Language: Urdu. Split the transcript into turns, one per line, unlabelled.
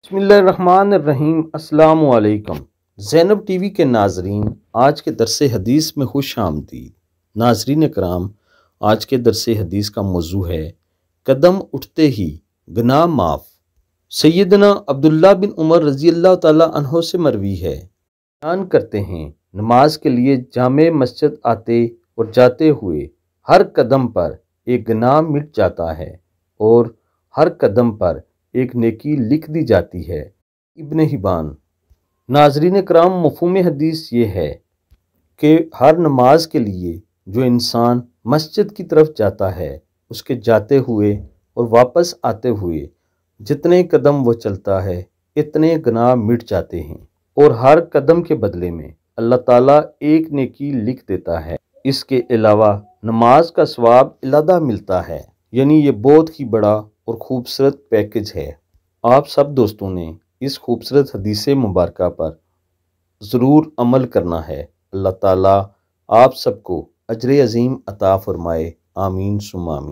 بسم اللہ الرحمن الرحیم۔ السلام علیکم زینب ٹی وی کے ناظرین، آج کے درس حدیث میں خوش آمدید۔ ناظرین کرام، آج کے درس حدیث کا موضوع ہے قدم اٹھتے ہی گناہ معاف۔ سیدنا عبداللہ بن عمر رضی اللہ تعالیٰ عنہ سے مروی ہے، بیان کرتے ہیں نماز کے لیے جامع مسجد آتے اور جاتے ہوئے ہر قدم پر ایک گناہ مٹ جاتا ہے اور ہر قدم پر ایک نیکی لکھ دی جاتی ہے۔ ابن حبان۔ ناظرین کرام، مفہوم حدیث یہ ہے کہ ہر نماز کے لیے جو انسان مسجد کی طرف جاتا ہے، اس کے جاتے ہوئے اور واپس آتے ہوئے جتنے قدم وہ چلتا ہے اتنے گناہ مٹ جاتے ہیں، اور ہر قدم کے بدلے میں اللہ تعالیٰ ایک نیکی لکھ دیتا ہے۔ اس کے علاوہ نماز کا ثواب علیحدہ ملتا ہے، یعنی یہ بہت ہی بڑا اور خوبصورت پیکج ہے۔ آپ سب دوستوں نے اس خوبصورت حدیث مبارکہ پر ضرور عمل کرنا ہے۔ اللہ تعالیٰ آپ سب کو اجر عظیم عطا فرمائے، آمین ثم آمین۔